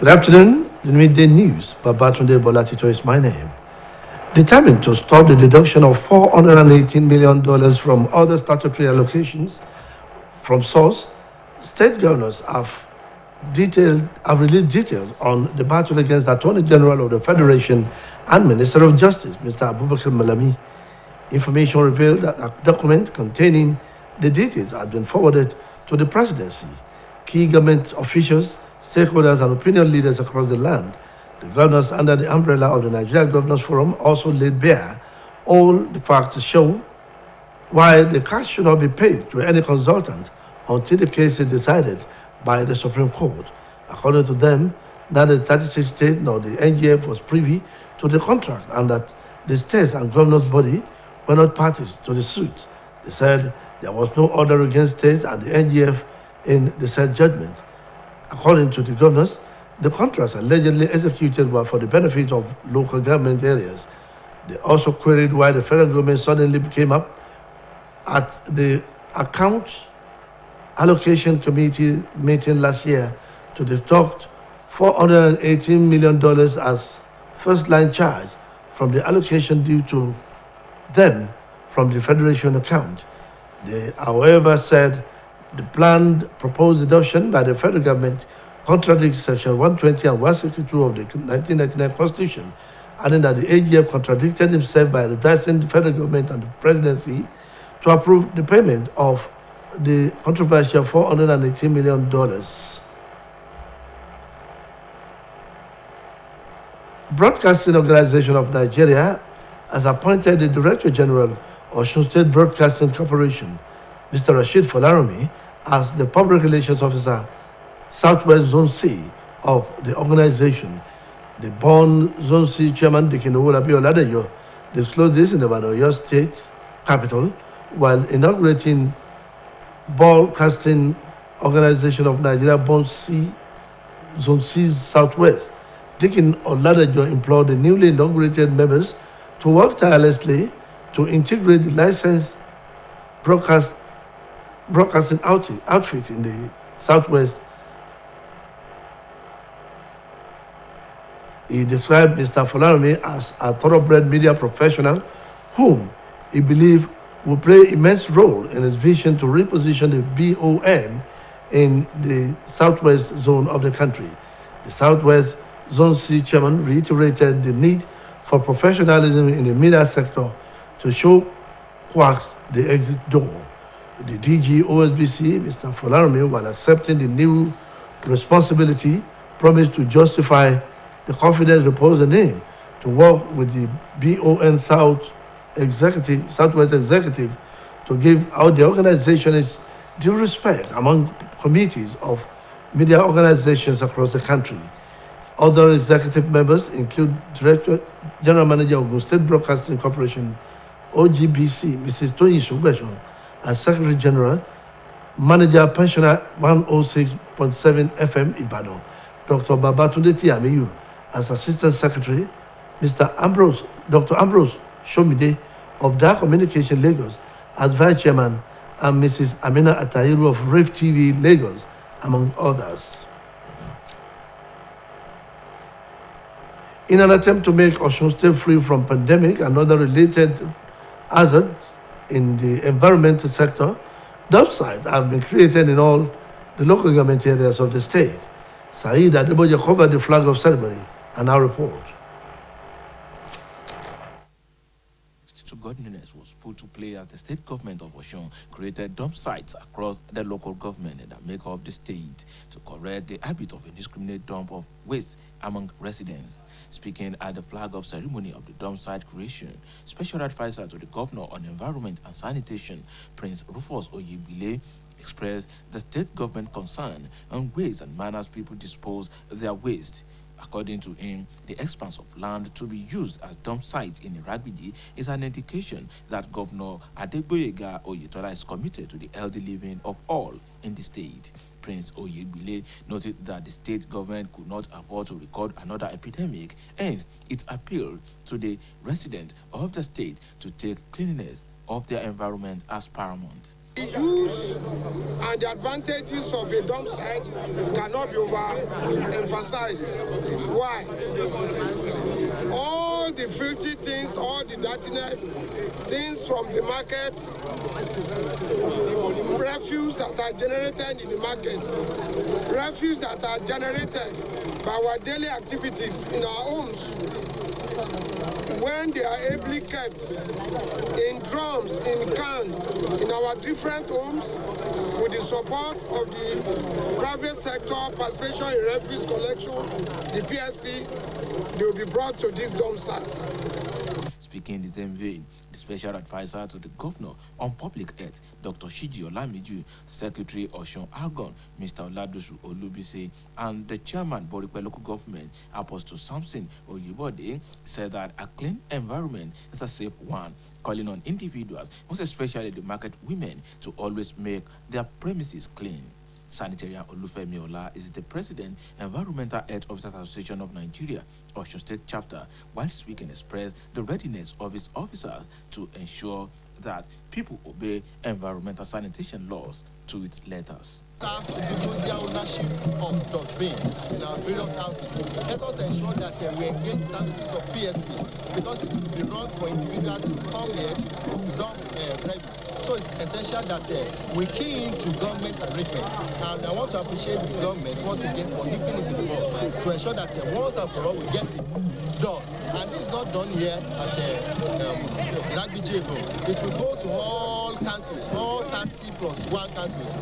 Good afternoon. The midday news. Babatunde Bolatito is my name. Determined to stop the deduction of $418 million from other statutory allocations from source, state governors have released details on the battle against the Attorney General of the Federation and Minister of Justice, Mr. Abubakar Malami. Information revealed that a document containing the details had been forwarded to the presidency. Key government officials, stakeholders, and opinion leaders across the land, the governors under the umbrella of the Nigeria Governors Forum, also laid bare all the facts to show why the cash should not be paid to any consultant until the case is decided by the Supreme Court. According to them, neither the 36 states nor the NGF was privy to the contract and that the states and governors' body were not parties to the suit. They said there was no order against states and the NGF in the said judgment. According to the governors, the contracts allegedly executed were for the benefit of local government areas. They also queried why the federal government suddenly came up at the account allocation committee meeting last year to deduct $418 million as first-line charge from the allocation due to them from the Federation account. They, however, said the planned proposed deduction by the federal government contradicts Section 120 and 162 of the 1999 Constitution, adding that the AGF contradicted himself by advising the federal government and the presidency to approve the payment of the controversial $418 million. Broadcasting Organization of Nigeria has appointed the Director General of Osun State Broadcasting Corporation, Mr. Rashid Folaromi, as the Public Relations Officer, Southwest Zone C of the organization. The born Zone C Chairman, Dikinowo Oladejo, disclosed this in the Oyo State capital while inaugurating Broadcasting Organization of Nigeria, Born C, Zone C Southwest. Dikin Oladejo implored the newly inaugurated members to work tirelessly to integrate the licensed broadcasting outfit in the Southwest. He described Mr. Folaromi as a thoroughbred media professional whom he believed will play immense role in his vision to reposition the BON in the Southwest zone of the country. The Southwest Zone C chairman reiterated the need for professionalism in the media sector to show quacks the exit door. The DG OSBC, Mr. Folaromi, while accepting the new responsibility, promised to justify the confidence reposed in him to work with the BON Southwest Executive to give out the organization its due respect among committees of media organizations across the country. Other executive members include Director General Manager of Ogun State Broadcasting Corporation, OGBC, Mrs. Toyin Shugbeshon, and Secretary General, Manager Pensioner 106.7 FM Ibadan, Dr. Babatunde Tiamiyu, as Assistant Secretary, Dr. Ambrose Shomide of Dark Communication Lagos as Vice Chairman, and Mrs. Amina Atahiru of Rave TV Lagos, among others. In an attempt to make Osun State free from pandemic and other related hazards in the environmental sector, dump sites have been created in all the local government areas of the state. Saeed Adeboye covered the flag of ceremony and our report. Godliness was put to play as the state government of Osun created dump sites across the local government that make up the state to correct the habit of indiscriminate dump of waste among residents. Speaking at the flag of ceremony of the dump site creation, Special Advisor to the Governor on Environment and Sanitation, Prince Rufus Oyebile, expressed the state government concern on ways and manners people dispose their waste. According to him, the expanse of land to be used as dump sites in Iragbiji is an indication that Governor Adegboyega Oyetola is committed to the healthy living of all in the state. Prince Oyebile noted that the state government could not afford to record another epidemic, hence it appealed to the residents of the state to take cleanliness of their environment as paramount. The use and the advantages of a dump site cannot be overemphasized. Why? All the filthy things, all the dirtiness, things from the market, refuse that are generated in the market, refuse that are generated by our daily activities in our homes, when they are ably kept in drums, in cans, in our different homes, with the support of the private sector, participation in refuse collection, the PSP, they will be brought to this dump site. Speaking in the same vein, the special advisor to the governor on public health, Dr. Shiji Olamiju, Secretary Osun Agon, Mr. Oladosu Olubisi, and the chairman, Borikwe Local Government, Apostle Samson Oyibode, said that a clean environment is a safe one, calling on individuals, most especially the market women, to always make their premises clean. Sanitarian Olufemi Ola is the President, Environmental Health Officers Association of Nigeria, Osun State Chapter, while speaking expressed the readiness of his officers to ensure that people obey environmental sanitation laws to its letters. Staff individual ownership of dustbin in our various houses. Let us ensure that we engage services of PSP, because it will be wrong for individuals to come here to dump rubbish. So it's essential that we key into government's arrangement. And I want to appreciate the government once again for nipping into the bud to ensure that once and for all we get it done. And this is not done here at Ragbijebo. It will go to all councils, all 30 plus 1 councils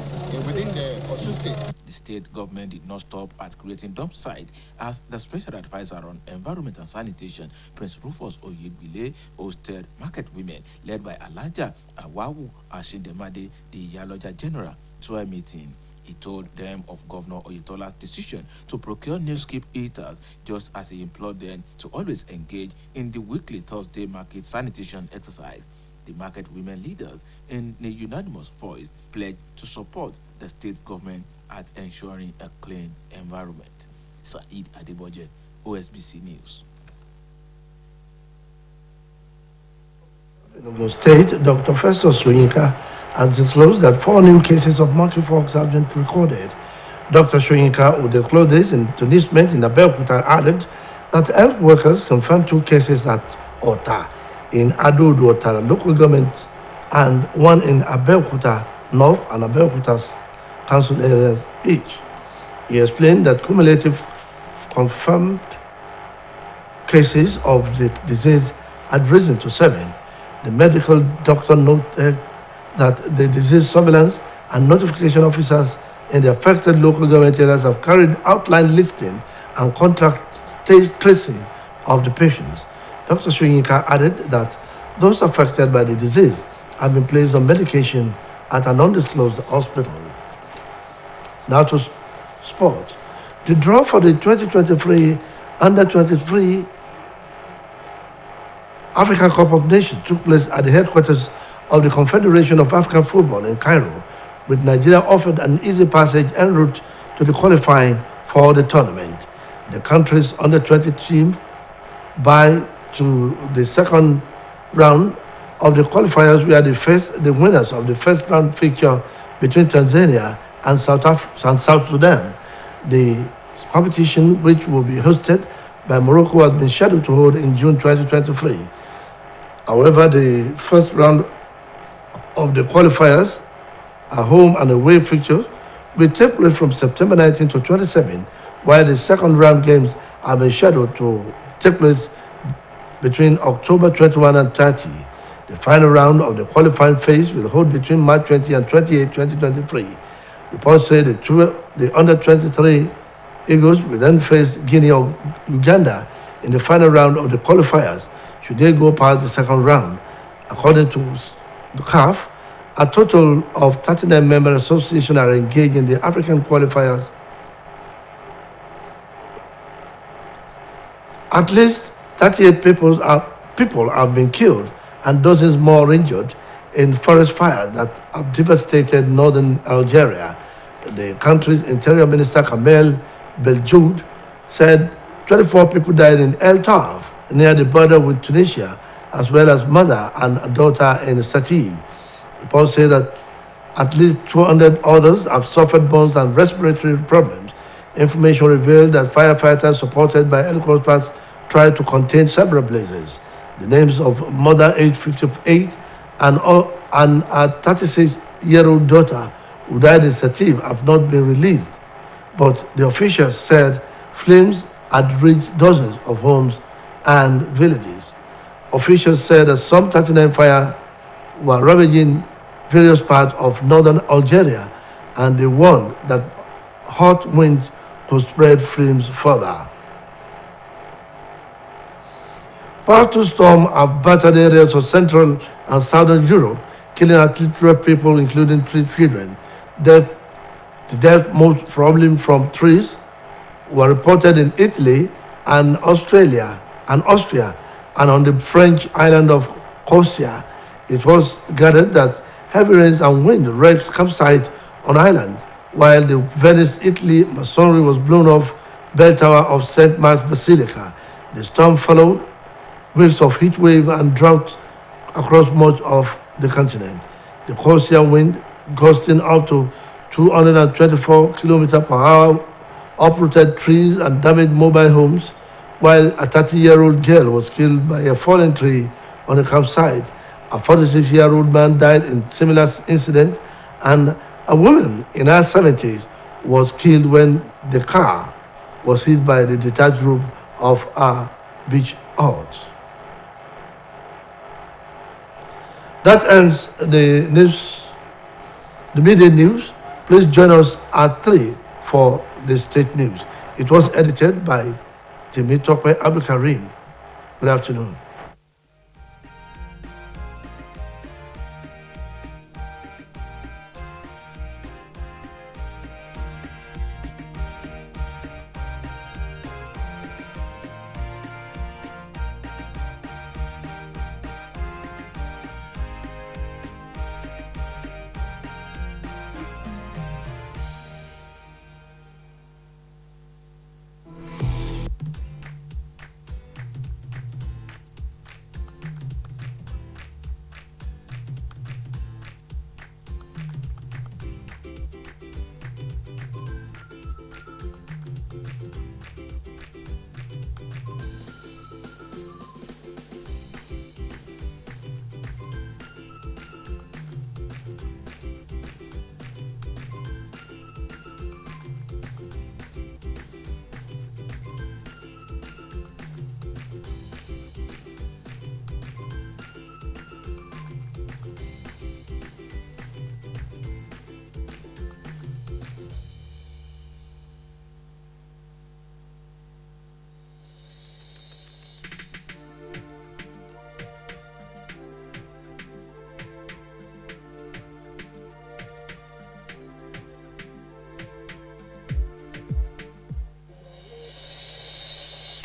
within the Osun State. The state government did not stop at creating dump sites, as the special advisor on environment and sanitation, Prince Rufus Oyegbile, hosted market women led by Alaja Awawu Ashindemade, the Yaloja General, to a meeting. He told them of Governor Oyetola's decision to procure new skip eaters, just as he implored them to always engage in the weekly Thursday market sanitation exercise. The market women leaders, in a unanimous voice, pledged to support the state government at ensuring a clean environment. Saeed Adeboje, OSBC News. In Ogun State, Dr. Festus Soyinka has disclosed that 4 new cases of monkeypox have been recorded. Dr. Soyinka, who disclosed this in announcement in Abeokuta, added that health workers confirmed 2 cases at Ota in Ado-Ota local government and 1 in Abeokuta North and Abeokuta council areas each. He explained that cumulative confirmed cases of the disease had risen to 7. The medical doctor noted that the disease surveillance and notification officers in the affected local government areas have carried outline listing and contact tracing of the patients. Dr. Soyinka added that those affected by the disease have been placed on medication at an undisclosed hospital. Now to sports. The draw for the 2023 Under-23 Africa Cup of Nations took place at the headquarters of the Confederation of African Football in Cairo, with Nigeria offered an easy passage en route to the qualifying for the tournament. The country's Under-20 team by to the second round of the qualifiers, where the winners of the first round fixture between Tanzania and South Sudan. The competition, which will be hosted by Morocco, has been scheduled to hold in June 2023. However, the first round of the qualifiers, a home and away fixtures, will take place from September 19 to 27, while the second round games have been scheduled to take place between October 21 and 30. The final round of the qualifying phase will hold between March 20 and 28, 2023. Reports say the Under-23 Eagles will then face Guinea or Uganda in the final round of the qualifiers, should they go past the second round. According to the CAF, a total of 39 member associations are engaged in the African qualifiers. At least 38 people have been killed and dozens more injured in forest fires that have devastated northern Algeria. The country's Interior Minister Kamel Beljoud said 24 people died in El Taf, near the border with Tunisia, as well as mother and a daughter in Sativ. Reports say that At least 200 others have suffered burns and respiratory problems. Information revealed that firefighters supported by helicopters tried to contain several blazes. The names of mother aged 58 and a 36-year-old daughter who died in Sativ have not been released, but the officials said flames had reached dozens of homes and villages. Officials said that some 39 fires were ravaging various parts of northern Algeria, and they warned that hot winds could spread flames further. Powerful storms have battered areas of Central and Southern Europe, killing at least 12 people, including 3 children. The death, most probably from trees, were reported in Italy and Austria, and on the French island of Corsia. It was gathered that heavy rains and wind wrecked campsites on island, while the Venice, Italy masonry was blown off bell tower of St. Mark's Basilica. The storm followed weeks of heat wave and drought across much of the continent. The Corsia wind, gusting up to 224 kilometers per hour, uprooted trees and damaged mobile homes, while a 30-year-old girl was killed by a fallen tree on a campsite. A 46-year-old man died in similar incident, and a woman in her 70s was killed when the car was hit by the detached roof of a beach hut. That ends the news, the midday news. Please join us at 3 for the state news. It was edited by Temitope Abdulkarim. Good afternoon.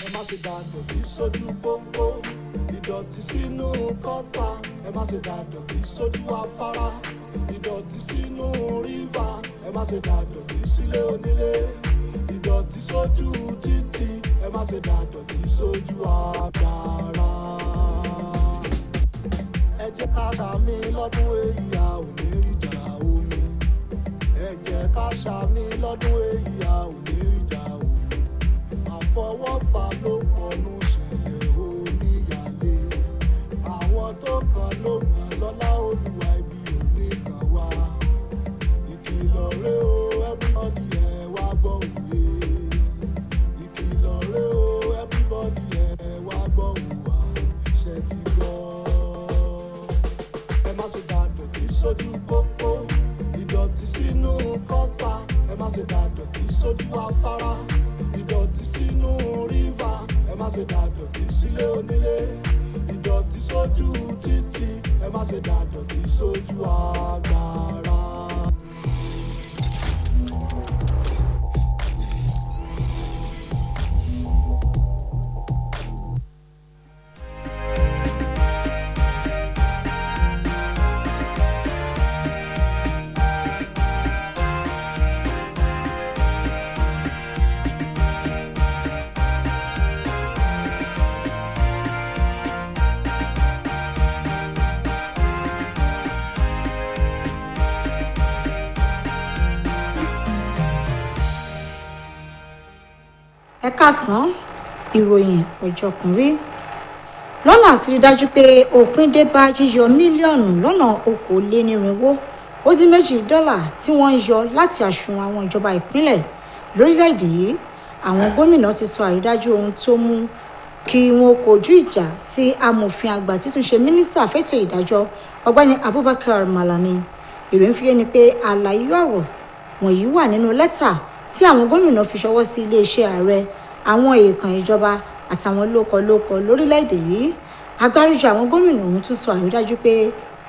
ẹ má ṣe dàdọ̀tí sójú pópó ìdọ̀tí sínú kọ́tà ẹ má ṣe dàdọ̀tí sójú afárá ìdọ̀tí sínú rívà ẹ má ṣe dàdọ̀tí sílé onílé ìdọ̀tí sójú títì ẹ má ṣe dàdọ̀tí sójú àgbàrá. ẹ jẹ́ ká ṣàmì lọ́dún èyí a ò ní rí jà omi ẹ jẹ́ ká ṣàmì lọ́dún èyí a ò ní rí jà omi àfọwọ́fà ló pọnú ṣẹlẹ̀ oníyàlé àwọn tó kàn ló mọ̀ lọ́lá olúwa ibi òní kan wá ìkìlọ̀ rẹ o everybody ẹ wá gbọ́ òwe ìkìlọ̀ rẹ o everybody ẹ wá gbọ́ òwà ṣe ti gbọ́ ẹ má ṣe dàdọ̀tí sójú pópó ìdọ̀tí sínú kọ́tà ẹ má ṣe dàdọ̀tí sójú afárá ìdọ̀tí sínú rívà ẹ má ṣe dàdọ̀tí sílé onílé ìdọ̀tí sójú títì ẹ má ṣe dàdọ̀tí sójú àgbàrá. ẹ káàsán ìròyìn ọ̀jọ̀kùnrí lọ́nà àti rí dájú pé òpin dé bá yíyọ mílíọ̀nù lọ́nà $2.8 tí wọ́n ń yọ láti àsùnwọ̀n àwọn ìjọba ìpínlẹ̀ lórílẹ̀‐èdè yìí àwọn gómìnà ti sọ àrídájú ohun tó mú kí wọn kojú ìjà sí amòfin àgbà títúnṣe mínísítà fẹ́tò ìdájọ́ ọ̀gbẹ́ni Abubakar Malami ìròyìn fi yé ni pé àlàyé ọ̀rọ̀ wọ̀nyí wà nínú lẹ́tà tí àwọn gómìnà fi ṣọwọ́ sí iléeṣẹ́ ààrẹ àwọn èèkàn ìjọba àtàwọn lókọlókọ lórílẹ̀‐èdè yìí agbáríjọ àwọn gómìnà ọ̀hún tún sọ àrídájú pé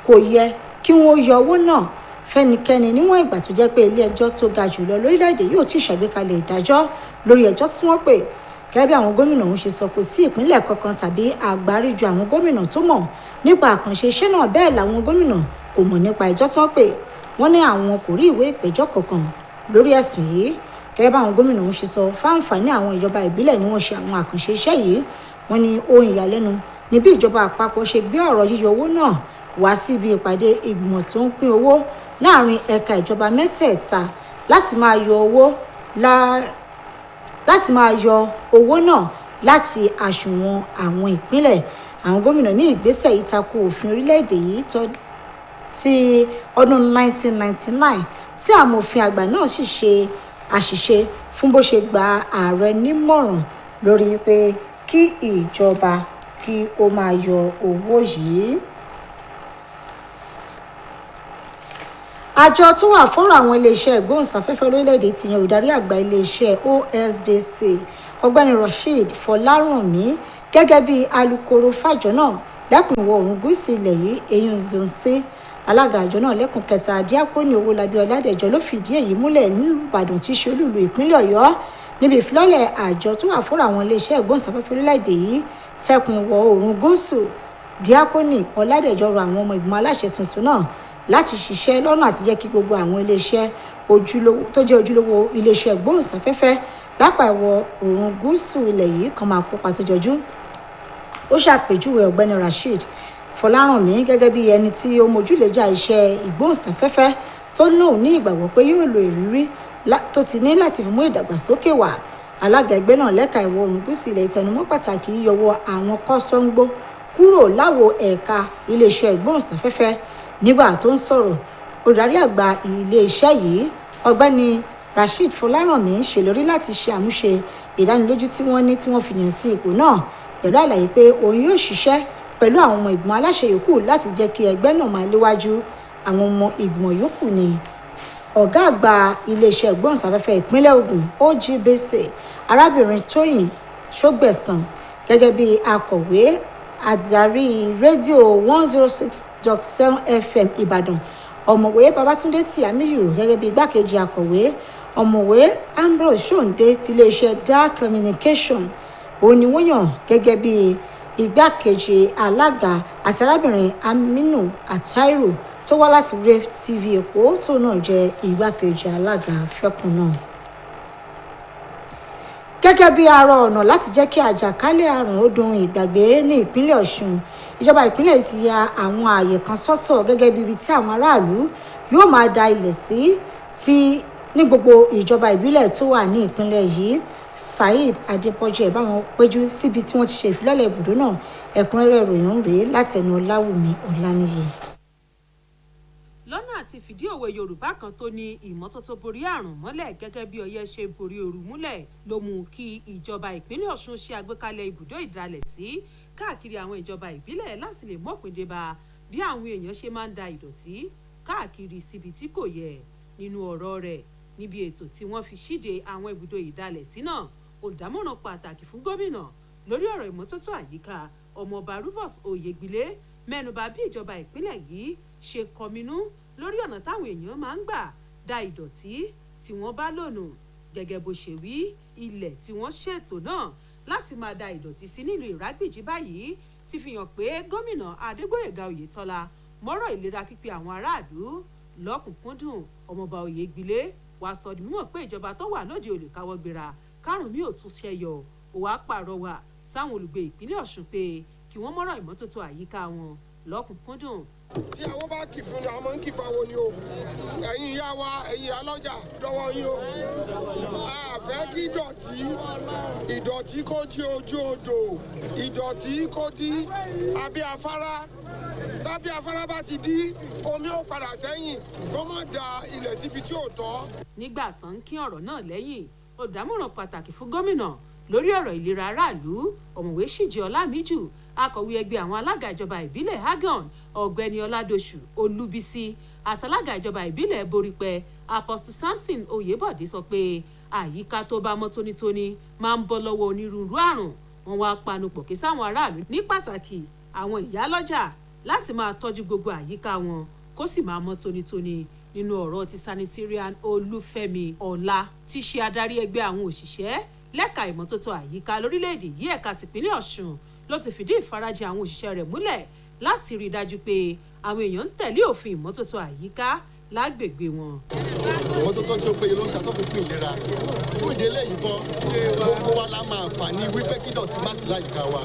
kò yẹ kí wọ́n yọ owó náà fẹ́nikẹ́ni níwọ̀n ìgbà tó jẹ́ pé ilé ẹjọ́ tó ga jùlọ lórílẹ̀‐èdè yóò ti ṣàgbékalẹ̀ ìdájọ́ lórí ẹjọ́ tí wọ́n pè gẹ́gẹ́ bí àwọn gómìnà ọ̀hún ṣe sọ kò sí ìpínlẹ̀ kankan tàbí àgbáríjọ àwọn gómìnà tó mọ̀ nípa àkànṣe iṣẹ́ náà bẹ́ẹ̀ làwọn gómìnà kò mọ̀ nípa ẹjọ́ tán pè wọ́n ní àwọn kò rí ìwé ìpẹ̀jọ́ kankan lórí ẹ̀sùn yìí gẹ́gẹ́ bí àwọn gómìnà ọ̀hún ṣe sọ fáǹfààní àwọn ìjọba ìbílẹ̀ ni wọ́n ṣe àwọn àkànṣe iṣẹ́ yìí wọ́n ní ohun ìyàlẹ́nu ní bí ìjọba àpapọ̀ ṣe gbé ọ̀rọ̀ yíyọ owó náà wá síbi ìpàdé ìgbìmọ̀ tó ń pín owó láàrin ẹ̀ka ìjọba mẹ́tẹ̀ẹ̀ta láti máa yọ owó náà láti àsùnwọ̀n àwọn ìpínlẹ̀ àwọn gómìnà ní ìgbésẹ̀ yìí tako òfin orílẹ̀-èdè yìí ti ọdún 1999 tí amòfin àgbà náà sì ṣe àṣìṣe fún bó ṣe gba ààrẹ nímọ̀ràn lórí pé kí ìjọba kí ó máa yọ owó yìí. àjọ tó wà fọ́rọ̀ àwọn iléeṣẹ́ ìgbóhùnsáfẹ́fẹ́ lórílẹ̀‐èdè ti yan olùdarí àgbà iléeṣẹ́ OSBC ọ̀gbẹ́ni Rasheed Fọlárànmí gẹ́gẹ́ bí alukoro fàjọ náà lẹ́kùn ìwọ̀ oòrùn gúúsù ilẹ̀ yìí eyín zonse alága àjọ náà lẹ́kùn kẹta díákónì Owólabí Ọládẹ̀jọ ló fìdí èyí múlẹ̀ nílùú Ìbàdàn tí í ṣe olúìlú ìpínlẹ̀ Ọ̀yọ́ níbi ìfilọ́lẹ̀ àjọ tó wà fọ́rọ̀ àwọn iléeṣẹ́ ìgbóhùnsáfẹ́fẹ́ lórílẹ̀‐èdè yìí tẹkùn ìwọ̀ oòrùn gúúsù díákónì Ọládẹ̀jọ rọ àwọn ọmọ ìgbìmọ̀ aláṣẹ tuntun náà láti ṣiṣẹ́ lọ́nà àti jẹ́ kí gbogbo àwọn iléeṣẹ́ tó jẹ́ ojúlówó iléeṣẹ́ ìgbóhùnsáfẹ́fẹ́ lápá ìwọ̀ oòrùn gúúsù ilẹ̀ yìí kan máa kópa tó jọjú. ó ṣàpèjúwe ọ̀gbẹ́ni Rasheed Fọlárànmí gẹ́gẹ́ bí ẹni tí ó mójúlẹ́jà iṣẹ́ ìgbóhùnsáfẹ́fẹ́ tó náà ní ìgbàgbọ́ pé yóò lo ìrírí tó ti ní láti fi mú ìdàgbàsókè wá alága ẹgbẹ́ náà lẹ́ka ìwọ̀ oòrùn gúúsù ilẹ̀ ìtẹnumọ́ pàtàkì yíyọwọ́ àwọn kọ́sọ́ńgbó kúrò láwo ẹ̀ka iléeṣẹ́ ìgbóhùnsáfẹ́fẹ́ nígbà tó ń sọ̀rọ̀ olùdarí àgbà iléeṣẹ́ yìí ọ̀gbẹ́ni Rasheed Fọlárànmí ṣèlérí láti ṣe àmúṣe ìdánilójú tí wọ́n ní tí wọ́n fi yàn sí ipò náà pẹ̀lú àlàyé pé òun yóò ṣiṣẹ́ pẹ̀lú àwọn ọmọ ìgbìmọ̀ aláṣẹ yòókù láti jẹ́ kí ẹgbẹ́ náà máa léwájú àwọn ọmọ ìgbìmọ̀ yòókù ní ọ̀gá àgbà iléeṣẹ́ ìgbóhùnsáfẹ́fẹ́ ìpínlẹ̀ Ògùn OJBC arábìnrin Tóyìn Ṣógbẹ̀sán gẹ́gẹ́ bí akọ̀wé àdarí rédíò 106.7 FM Ìbàdàn ọ̀mọ̀wé Babátúndé Tìámíyù gẹ́gẹ́ bí igbákejì akọ̀wé ọ̀mọ̀wé Ambrose Ṣóǹdé ti iléeṣẹ́ Dar Communication òun ni wọ́n yàn gẹ́gẹ́ bí igbákejì alága àti arábìnrin Aminu Atairu tó wá láti Rave TV Èkó tó náà jẹ́ igbákejì alága fẹ́kùn náà. gẹ́gẹ́ bí ara ọ̀nà láti jẹ́ kí àjàkálẹ̀ àrùn ó dohun ìgbàgbé ní ìpínlẹ̀ Ọ̀ṣun ìjọba ìpínlẹ̀ ti ya àwọn ààyè kan sọ́tọ̀ gẹ́gẹ́ bí ibi tí àwọn aráàlú yóò máa da ilẹ̀ sí ní gbogbo ìjọba ìbílẹ̀ tó wà ní ìpínlẹ̀ yìí Saheed Adépọ̀jù báwọn péjú síbi tí wọ́n ti ṣe ìfilọ́lẹ̀ ibùdó náà ẹ̀kúnrẹ́rẹ́ ìròyìn rèé látẹnu Ọláwùmí Ọláníyì. lọ́nà àti fìdí òwe Yorùbá kan tó ní ìmọ́tótó borí àrùn mọ́lẹ̀ gẹ́gẹ́ bí ọyẹ́ ṣe borí ooru múlẹ̀ ló mú kí ìjọba ìpínlẹ̀ Ọ̀ṣun ṣe àgbékalẹ̀ ibùdó ìdalẹ̀ sí káàkiri àwọn ìjọba ìbílẹ̀ láti lè mọ̀pin dé bá bí àwọn èèyàn ṣe máa ń da ìdọ̀tí káàkiri síbi tí kò yẹ nínú ọ̀rọ̀ rẹ̀ níbi ètò tí wọ́n fi ṣíde àwọn ibùdó ìdalẹ̀ sí náà olùdámọ̀ràn pàtàkì fún gómìnà lórí ọ̀rọ̀ ìmọ́tótó àyíká ọmọọba Rufus Oyègbílé mẹ́nubà bí ìjọba ìpínlẹ̀ yìí ṣe kọminú lórí ọ̀nà táwọn èèyàn máa ń gbà da ìdọ̀tí tí wọ́n bá lònù gẹ́gẹ́ bó ṣe wí ilẹ̀ tí wọ́n ṣètò náà láti máa da ìdọ̀tí sí nílùú Ìrágbìjí báyìí ti fi hàn pé gómìnà Adégbóyèga Oyètọ́lá mọ́rọ̀ ìlera pípé àwọn aráàlú lọ́kùnkúndùn ọmọọba Oyègbílé wàá sọ di mímọ̀ pé ìjọba tó wà lóde ò lè káwọ́ gbéra kárùn mi ò tún ṣẹyọ ó wàá pàrọwà sáwọn olùgbé ìpínlẹ̀ Ọ̀ṣun pé kí wọ́n mọ́rọ̀ ìmọ́tótó àyíká wọn lọ́kùnkúndùn. tí àwọn bá kì fún ni àwọn máa ń kì fáwọn ni o ẹ̀yin ìyá wa ẹ̀yin alọ́jà dọ́wọ́ yín o a fẹ́ kí ìdọ̀tí kó di ojú odò ìdọ̀tí kó di abẹ́ afárá tábí afárá bá ti di omi ó padà sẹ́yìn kó má da ilẹ̀ síbi tí ò tọ́. nígbà tán ń kín ọ̀rọ̀ náà lẹ́yìn olùdámọ̀ràn pàtàkì fún gómìnà lórí ọ̀rọ̀ ìlera aráàlú ọ̀mọ̀wé ṣìjì ọlámíjù akọ̀wé ẹgbẹ́ àwọn alága ìjọba ìbílẹ̀ hagan ọ̀gbẹ́ni ọládọ̀ṣù olúbísí àtàlága ìjọba ìbílẹ̀ borípẹ́ apostle samson oyèbọ̀dé sọ pé àyíká tó bá mọ́ tónítóní máa ń bọ́ lọ́wọ́ onírúurú àrùn wọn wá panupọ̀ kí sáwọn aráàlú ní pàtàkì àwọn ìyálọ́jà láti máa tọ́jú gbogbo àyíká wọn kó sì máa mọ́ tónítóní nínú ọ̀rọ̀ ti sanitarian olúfẹ́mi ọlá tí ṣe adarí ẹgbẹ́ àwọn òṣìṣẹ́ lẹ́ka ìmọ́tótó àyíká lórílẹ̀‐èdè yìí ẹ̀ka tìpínlẹ̀ ọ̀ṣun ló ti fìdí ìfarajìn àwọn òṣìṣẹ́ rẹ̀ múlẹ̀ láti rí i dájú pé àwọn èèyàn ń tẹ̀lé òfin ìmọ́tótó àyíká lágbègbè wọn. ìmọ́tótó tí ó péye ló ń ṣàtọ́kùn fún ìlera fún ìdílé yìí kan gbogbo wa la máa fà ní wípé kí dọ̀tí má sí láyìíká wa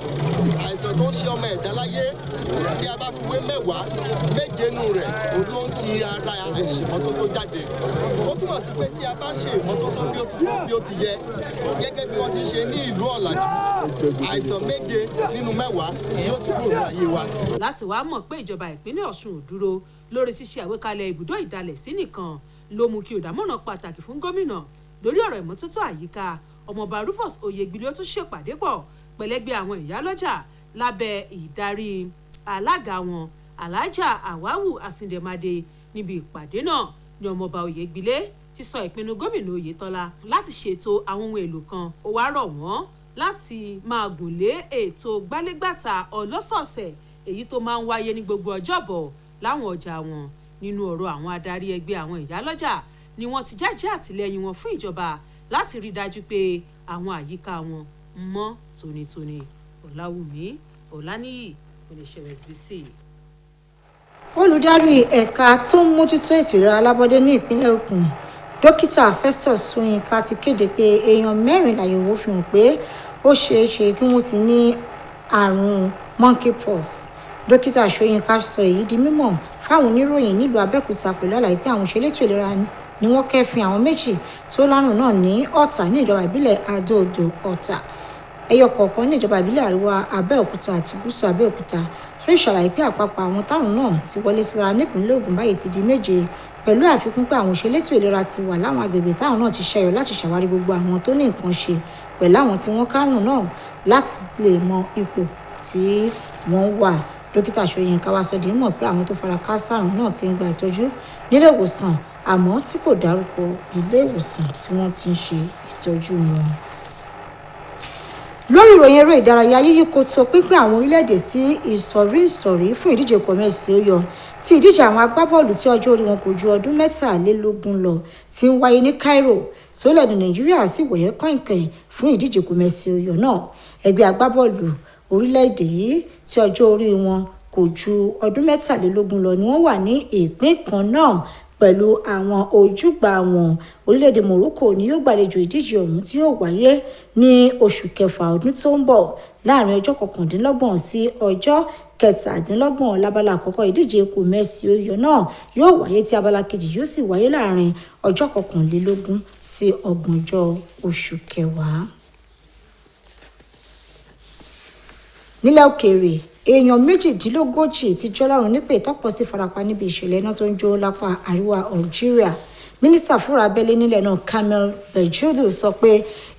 àìsàn tó ń ṣe ọmọ ẹ̀dá láyé tí a bá fi wé mẹ́wàá méje nù rẹ̀ òun ló ń ti ara ìṣèmọ́tótó jáde ó túmọ̀ sí pé tí a bá ṣe ìmọ́tótó bí ó ti tó bí ó ti yẹ gẹ́gẹ́ bí wọ́n ti ṣe ní ìlú ọ̀làjú àìsàn méje nínú mẹ́wàá yóò ti kúrò ní ayé wa. láti wàá mọ̀ pé ìjọba ìpínlẹ̀ ọ̀ṣun ò dúró lórí ṣíṣe àgbékalẹ̀ ibùdó ìdalẹ̀sí nìkan ló mú kí olùdámọ̀ràn pàtàkì fún gómìnà lórí ọ̀rọ̀ ìmọ́tótó àyíká ọmọọba rufus oyègbìlì ó tún ṣèpàdé pọ̀ pẹ̀lẹ́gbẹ́ àwọn ìyálọ́jà lábẹ́ ìdarí alága wọn alhaja awawu asindemade níbi ìpàdé náà ni ọmọọba oyègbìlì ti sọ ìpinnu gómìnà oyètọ́lá láti ṣètò àwọn ohun èlò kan ó wá rọ̀ wọ́n láti máa gùn lé ètò gbálégbàtà ọlọ́sọ̀ọ̀sẹ̀ èyí tó máa ń wáyé ní gbogbo ọjọ́bọ̀ láwọn ọjà wọn nínú ọ̀rọ̀ àwọn adarí ẹgbẹ́ àwọn ìyálọ́jà ni wọ́n ti jájẹ́ àtìlẹ́yìn wọn fún ìjọba láti rí dájú pé àwọn àyíká wọn mọ́ tónítóní. ọ̀làwùmí ọ̀làníyì oníṣẹ́ OSBC. olùdarí ẹ̀ka tó ń mójútó ètò ìlera alábọ́dé ní ìpínlẹ̀ Ògùn dókítà Festus Soyinka ti kéde pé èèyàn 4 láyẹ̀wò fi hàn pé ó ṣeé ṣe kí wọ́n ti ní àrùn monkeypox. dókítà Soyinka sọ èyí di mímọ̀ fáwọn oníròyìn nílùú Abẹ́òkúta pẹ̀lú àlàyé pé àwọn òṣèlétò ìlera ni wọ́n kẹ́fìn àwọn méjì tó lárùn náà ní Ọ̀tà ní ìjọba ìbílẹ̀ Adó-Odò Ọ̀tà ẹyọ kọ̀ọ̀kan ní ìjọba ìbílẹ̀ àríwá Abẹ́òkúta àti gúúsù Abẹ́òkúta fún ìṣàlàyé pé àpapọ̀ àwọn tárùn náà ti wọlé síra nípìnlẹ̀ Ògùn báyìí ti di 7 pẹ̀lú àfikún pé àwọn òṣèlétò ìlera ti wà láwọn agbègbè táwọn náà ti ṣẹyọ láti ṣàwárí gbogbo àwọn tó ní nǹkan ṣe pẹ̀lú àwọn tí wọ́n kárùn náà láti lè mọ ipò tí wọ́n wà. dókítà Soyinka wá sọ di mọ̀ pé àwọn tó fara káásá àrùn náà ti ń gba ìtọ́jú nílé ìwòsàn àmọ́ tí kò dárúkọ ilé ìwòsàn tí wọ́n ti ń ṣe ìtọ́jú wọn. lórí ìròyìn eré ìdárayá yíyí kò tó pínpín àwọn orílẹ̀-èdè sí ìsọ̀rí fún ìdíje kọ̀mẹ́sì ó yọ tí ìdíje àwọn agbábọ́ọ̀lù tí ọjọ́ orí wọn kò ju ọdún 23 lọ ti ń wáyé ní Cairo sólẹ̀dù Nàìjíríà sì wẹ̀yẹ́ kọ̀ìnkọ̀ìn fún ìdíje kọ̀mẹ́sì ó yọ náà ẹgbẹ́ agbábọ́ọ̀lù orílẹ̀-èdè yìí tí ọjọ́ orí wọn kò ju ọdún 23 lọ ni wọ́n wà ní ìpín kan náà pẹ̀lú àwọn ojúgbà wọn. orílẹ̀-èdè Morocco ni yóò gbàlejò ìdíje ọ̀hún tí yóò wáyé ní oṣù kẹfà ọdún tó ń bọ̀ láàrin ọjọ́ 29 sí ọjọ́ 17 lábala àkọ́kọ́ ìdíje kọ̀mẹ́sì ó yọ náà yóò wáyé tí abala kejì yóò sì wáyé láàrin ọjọ́ 21 sí 30 oṣù kẹwàá. nílẹ̀ òkèèrè èèyàn 38 ti jọlọ́run nípè tọ́pọ̀ sí farapa níbi ìṣẹ̀lẹ̀ iná tó ń jó lápá àríwá Algeria. mínísítà fúnra abẹ́lé nílẹ̀ náà Kamel Bejdou sọ pé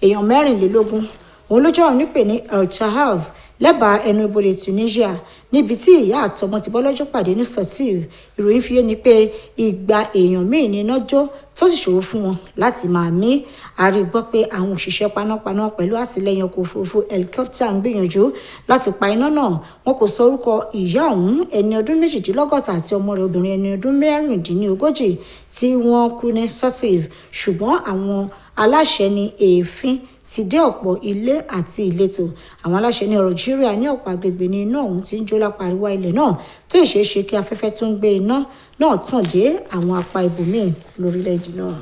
èèyàn 24 òun ló jọrọ nípè ní El Chahav lẹ́bàá ẹnu ibodè Tunisia níbi tí ìyá àtọmọ ti bọ́ lọ́jọ́ pàdé ní Sotir. ìròyìn fi yé ni pé igba èèyàn míì ní iná jó tó sì ṣòro fún wọn láti máa mí. a rí gbọ́ pé àwọn òṣìṣẹ́ panápaná pẹ̀lú àtìlẹ́yìn ọkọ̀ òfurufú helicopter ń gbìyànjú láti pa iná náà. wọn kò sọ orúkọ ìyá ọ̀hún ẹni ọdún 28 àti ọmọ rẹ̀ obìnrin ẹni ọdún 36 tí wọ́n kú ní Sotir ṣùgbọ́n àwọn aláṣẹ ní èéfín ti dé ọ̀pọ̀ ilé àti ìletò. àwọn aláṣẹ ní Algeria ní ọ̀pọ̀ agbègbè ní iná ọ̀hún ti ń jó lápá àríwá ilẹ̀ náà tó ìṣeéṣe kí afẹ́fẹ́ tó ń gbé iná náà tàn dé àwọn apá ibòmíì lórílẹ̀‐èdè náà.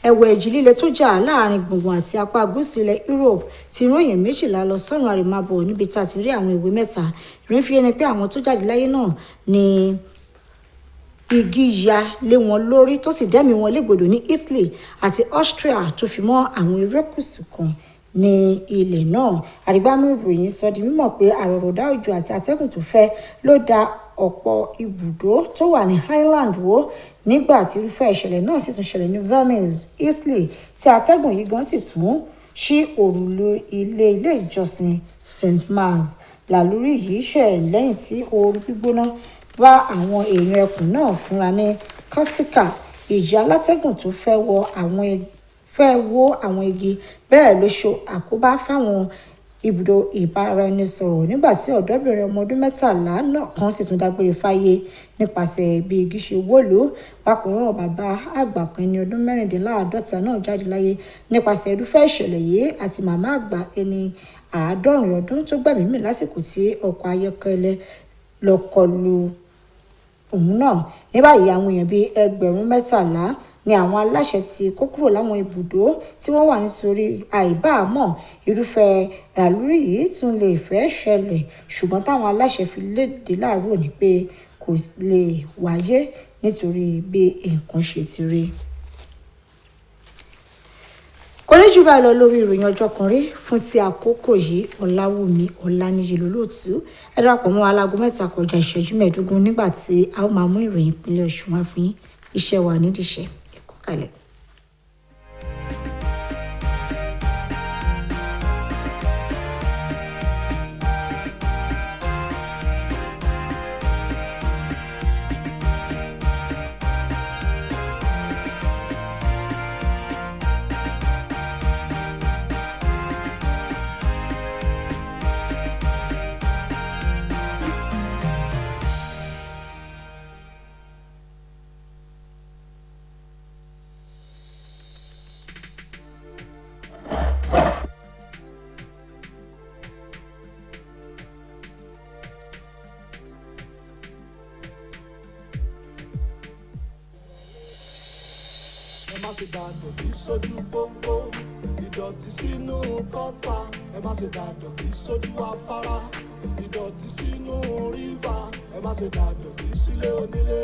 ẹ̀wẹ̀ ìjì líle tó jà láàrin gbùngbùn àti apá gúúsù ilẹ̀ Europe ti rán èèyàn 12 lọ sọ́run àrèmábọ̀ níbi tá a ti rí àwọn ìwé 3 ìròyìn fi ẹni pé àwọn tó jáde láyé náà ni igi ya lé wọn lórí tó sì dẹ́mi wọn légbodò ní Italy àti Austria tó fi mọ́ àwọn erékùṣù kan ní ilẹ̀ náà. Àrígbámú ìròyìn sọ di mímọ̀ pé àrọ̀rọ̀dá òjò àti atẹ́gùn tó fẹ́ ló da ọ̀pọ̀ ibùdó tó wà ní Highland wó nígbà tí irúfẹ́ ìṣẹ̀lẹ̀ náà sì tún ṣẹlẹ̀ ní Venice, Italy tí atẹ́gùn yìí gan sì tún ṣí òrùlé ilé ìjọsìn St. Mark's. Làlúrí yìí ṣẹ̀ lẹ́yìn tí ooru gbígbóná bá àwọn èèyàn ẹkùn náà fúnra ní Corsica. Ìjì alátẹ́gùn tó fẹ́ wó àwọn igi bẹ́ẹ̀ ló ṣe àkóbá fáwọn ibùdó ìbáraẹnisọ̀rọ̀ nígbà tí ọ̀dọ́bìnrin ọmọ ọdún 13 náà kan sì tún dágbére fáyé nípasẹ̀ bí igi ṣe wó lù ú. Bákan náà bàbá àgbà kan ẹni ọdún 56 náà jáde láyé nípasẹ̀ irúfẹ́ ìṣẹ̀lẹ̀ yìí àti màmá àgbà ẹni 70 ọdún tó gbẹ̀mí mì lásìkò tí ọkọ̀ ayọ́kẹ́lẹ́ lọ kọlù òun náà. Ní báyìí àwọn èèyàn bíi 13,000 ni àwọn aláṣẹ ti kó kúrò láwọn ibùdó tí wọ́n wà nítorí àìbámọ̀ irúfẹ́ làlúrí yìí tún lè fẹ́ ṣẹlẹ̀ ṣùgbọ́n táwọn aláṣẹ fi léde láàárọ̀ ni pé kò lè wáyé nítorí bí nǹkan ṣe ti rí. Kò ní jù báyìí lọ lórí ìròyìn ọjọ́ kan rí fún ti àkókò yìí. Ọláwùmí Ọláníyì lólóòtú. Ẹ darapọ̀ mọ́ alágo 7:15 nígbà tí a ó máa mú ìròyìn ìpínlẹ̀ Ọ̀ṣun wá fún yín. Iṣẹ́ wa nídìíṣẹ́. Ẹ kú kalẹ̀. ẹ má ṣe dàdọ̀tí sójú pópó ìdọ̀tí sínú kọ́tà ẹ má ṣe dàdọ̀tí sójú afárá ìdọ̀tí sínú rívà ẹ má ṣe dàdọ̀tí sílé onílé.